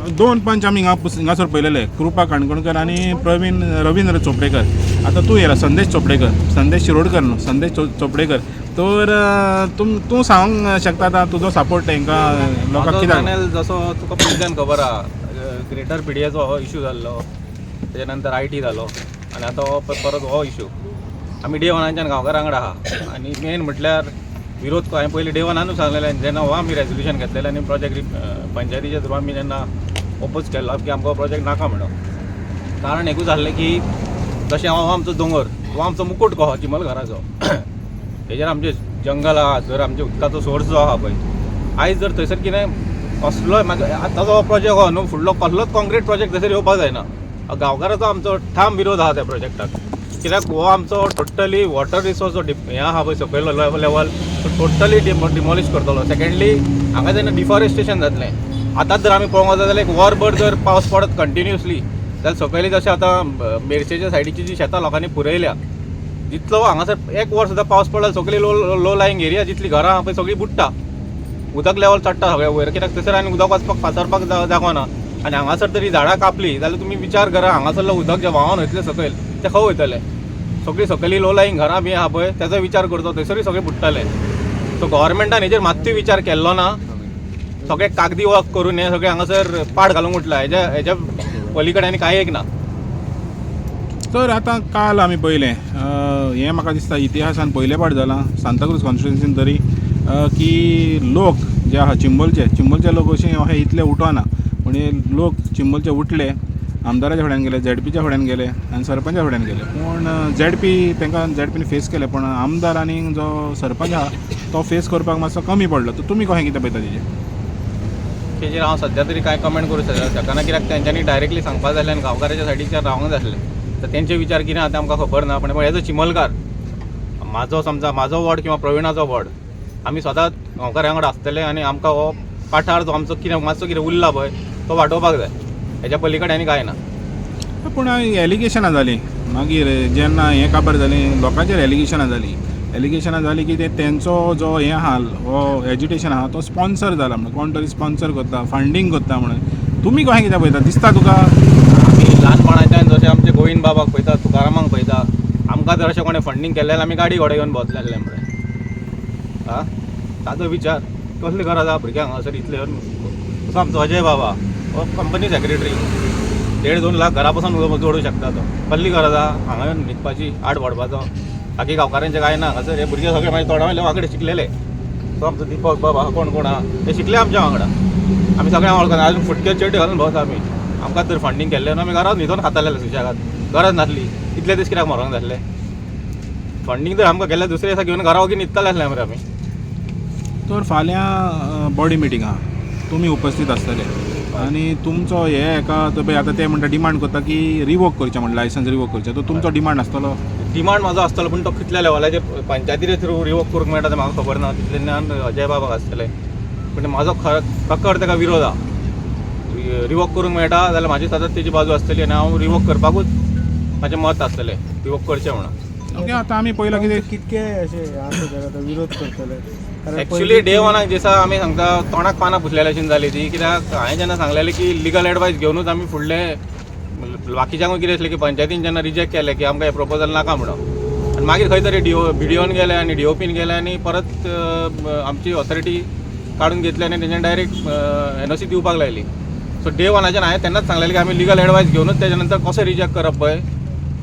दोन पंच आमी हिंगासर पळयलेले, कृपा काणकोणकर आनी प्रवीण रवींद्र चोपडेकर. आतां तूं येयला संदेश चोपडेकर, संदेश शिरोडकर न्हू, संदेश चोपडेकर. तर तूं सांगूंक शकता आतां तुजो सपोर्ट तांकां लोकांक कित्याक? पॅनल जसो तुका पयलींच्यान खबर आहा, ग्रेटर पिडियाचो हो इशू जाल्लो, तेच्या नंतर IT जालो आनी आतां हो परत हो इशू. आमी डे वनाच्यान गांवकारां वांगडा आहा आनी मेन म्हटल्यार विरोध हांवें पयलीं डे वनानूच सांगलेलें, जेन्ना हो आमी रेजोल्युशन घेतलेलें आनी प्रोजेक्ट पंचायतीच्या थ्रू आमी जेन्ना ओपोज केल्लो की आमकां प्रोजेक्ट नाका म्हणून. कारण एकूच जाल्लें की जशें हो आमचो दोंगर, हो आमचो मुकूट कहो चिमलघराचो, हेजेर आमचे जंगल आहा, जर आमचे उदकाचो सोर्स जो आहा पळय, आयज जर थंयसर कितें कसलोय आतांचो हो प्रोजेक्ट हो न्हू, फुडलो कसलोच कॉन्क्रीट प्रोजेक्ट थंयसर येवपाक जायना. गांवकाराचो आमचो ठाम विरोध आहा त्या प्रोजेक्टाक, कित्याक हो आमचो टोटली वॉटर रिसोर्स जो हें आहा पळय सकयल लेवल टोटली डिमॉलिश करतलो. सेकेंडली हांगा जेन्ना डिफॉरेस्टेशन जातलें, आतांच जर आमी पळोवंक वचत जाल्यार एक वरभर जर पावस पडत कंटिन्युअसली जाल्यार सकयली जशें आतां मेरशेच्या सायडीची जी शेतां लोकांनी पुरयल्या, जितलो हांगासर एक वर सुद्दां पावस पडला सगळी लो लायंग एरिया जितली घरां आहा पळय सगळीं बुडटा, उदक लेवल चडटा सगळ्या वयर, कित्याक थंयसर आनी उदक वचपाक फातरपाक जागो ना. आनी हांगासर तरी झाडां कापली जाल्यार तुमी विचार करा, हांगासरलो उदक जें व्हांवोन वयतलें सकयल तें खंय वयतलें? सगळीं सकयली लो लायंग घरां बी आहा पळय तेजो विचार करचो, थंयसरूय सगळें बुडटलें. सो गव्हर्मेंटान हेजेर मात्तूय विचार केल्लो ना, सगळे कागदी वर्क करून हे सगळे हांगासर पाड घालूंक उठला, हेज्या पलीकडे आनी कांय एक ना. तर आतां काल आमी पळयलें, हें म्हाका दिसता इतिहासान पयले फावट जालां सांताक्रूज कॉन्स्टिट्युएन्सीन तरी, की लोक जे आहा चिंबोलचे लोक अशें अशें इतले उठोना, म्हणजे लोक चिंबोलचे उठले, आमदाराच्या फुड्यान गेले, ZPच्या फुड्यान गेले आनी सरपंचा फुड्यान गेले. पूण ZPनी फेस केले, पण आमदार आनी जो सरपंच आहा तो फेस करपाक मातसो कमी पडलो. तर तुमी कशें कितें पळयता तेजेर हांव सध्या तरी कांय कमेंट करूंक शकना, कित्याक तेंच्यांनी डायरेक्टली सांगपाक जाय आनी गांवकाराच्या सायडीच्यान रावंक जाय आसलें. तर तेंचे विचार कितें आहा तें आमकां खबर ना. पण एज अ चिमलकार, म्हाजो समजा म्हाजो वॉर्ड किंवा प्रवीणाचो वॉर्ड, आमी सदांच गांवकारां वांगडा आसतले आनी आमकां हो पाठार जो आमचो कितें मातसो कितें उरला पळय तो वांटोवपाक जाय, हेच्या पलीकडे आनी कांय ना. पूण एलिगेशनां जालीं मागीर जेन्ना हें काबार जालें, लोकांचेर एलिगेशनां जालीं की तेंचो जो हें आहा, हो एज्युटेशन आहा तो स्पॉन्सर जाला म्हणून, कोण तरी स्पॉन्सर करता, फंडींग करता म्हणून. तुमी कशें कितें पळयता, दिसता तुका? आमी ल्हानपणाच्यान जशें आमचे गोविंद बाबाक पळयता, तुकारामांक पळयता, आमकां जर अशें कोणें फंडींग केलें जाल्यार आमी गाडी घोडे घेवन भोंवतले आसले मरे. आं, ताचो विचार कसली गरज आहा भुरग्यांक हांगासर इतले? असो आमचो अजय बाबा, हो कंपनी सेक्रेटरी, 1.5-2 लाख घरा पासून जोडूं शकता तो. कसली गरज आहा हांगा येवन न्हिदपाची, आड व्हडपाचो? बाकी गांवकारांचें कांय ना. हांगासर हे भुरगे सगळे मागीर तोंडा वयले वांगडे शिकलेले. सो आमचो दिपक बाबा कोण आहा ते शिकले आमच्या वांगडा, आमी सगळ्यांक वळखना. आजून फुटक्यो चेड्यो घालून भोंवता आमी. आमकां तर फंडींग केल्लें न्हू, आमी घरांत न्हिदोन खाताले सुशेगाद, गरज नासली. इतले दीस कित्याक मरोंक जाय आसलें? फंडींग जर आमकां केल्यार दुसरे दिसा घेवन घरा वगीर न्हिदताले आसले मरे आमी. तर फाल्यां बॉडी मिटींग आहा, तुमी उपस्थित आसतले आनी तुमचो हेका पळय आतां ते म्हणटा डिमांड करता की रिवोक करचें म्हणून, लायसन्स रिवोक करचें. तर तुमचो डिमांड आसतलो? डिमांड म्हाजो आसतलो, पूण तो कितल्या लेवलाचेर पंचायतीचे थ्रू रिवोक करूंक मेळटा तें म्हाका खबर ना. तितलें ज्ञान अजय बाबाक आसतलें. पूण म्हाजो प्रकर तेका विरोध आहा. रिवोक करूंक मेळटा जाल्यार म्हाजी सदांच तेजी बाजू आसतली आनी हांव रिवोक करपाकूच म्हाजें मत आसतलें, रिवोक करचें म्हणून. ओके, आतां आमी पळयलां कितें कितके अशें आसा विरोध करतले? एक्चुली डे वनाक दिसा आमी सांगता तोंडाक पानां पुसलेल्या अशें जाली ती, कित्याक हांवें जेन्ना सांगलेलें की लिगल एडवायस घेवनूच आमी फुडले, बाकीच्यांकूय कितें आसलें की पंचायतीन जेन्ना रिजेक्ट केलें की आमकां हें प्रपोजल नाका म्हणून, आनी मागीर खंय तरी BDOन गेले आनी DOPन गेले आनी परत आमची ऑथॉरिटी काडून घेतली आनी तेंच्यानी डायरेक्ट NOC दिवपाक लायली. सो डे वनाच्यान हांवें तेन्नाच सांगलेलें की आमी लिगल एडवायस घेवनूच तेच्या नंतर कसो रिजेक्ट करप पळय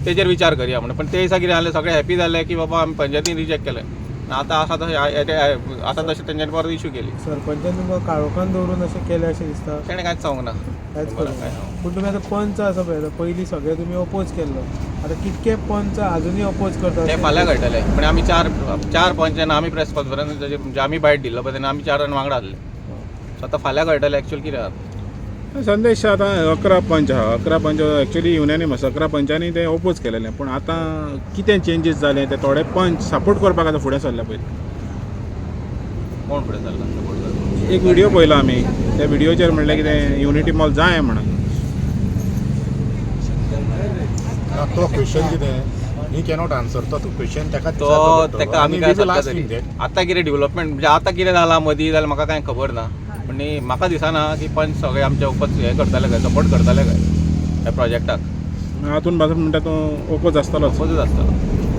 तेजेर विचार करया म्हणून. पण ते दिसा कितें जालें, सगळे हॅपी जाले की बाबा आमी पंचायतीन रिजेक्ट केलें. आतां आसा तशें तेंच्यांनी परत इशू केली. सरपंचान तुमकां काळोखान दवरून अशें केलें अशें दिसता? तेणें कांयच सांगूंक ना. कांयच करूंक ना. पूण तुमी आतां पंच आसा पळय, पयलीं सगळे तुमी अपोज केल्लो, आतां कितके पंच आजुनूय अपोज करता? ते फाल्यां कळटले. पण आमी चार पंच जेन्ना आमी प्रेस कॉन्फरन्स म्हणजे आमी बायट दिल्लो पळय तेन्ना आमी 4 जाण वांगडा आसले. सो आतां फाल्यां कळटलें एक्चुअल कितें आहा. संदेश आतां 11 पंच आहा, 11 पंच एक्चुअली युनॅनिमस 11 पंचांनी ते ओपोज केलेलें. पूण आतां कितें चेंजीस जाले ते थोडे पंच सपोर्ट करपाक आतां फुडें सरले पळय. कोण फुडें सरला सपोर्ट करता? एक व्हिडिओ पळयलो आमी, त्या व्हिडिओचेर म्हणलें कितें युनिटी मॉल जाय म्हणून. तो क्वेश्चन कितें ही कॅनॉट आन्सर तो क्वेश्चन ताका आमी काय सांगता तरी. आतां कितें डेव्हलपमेंट म्हणजे आतां कितें जालां मदीं जाल्यार म्हाका कांय खबर ना. पण आनी म्हाका दिसना की पंच सगळे आमचे ओपोज हे करतले काय सपोर्ट करतले काय ह्या प्रोजेक्टाक. हातून बाजून म्हणटा तो ओपोज आसतलोच. ओपोजूच आसतलो.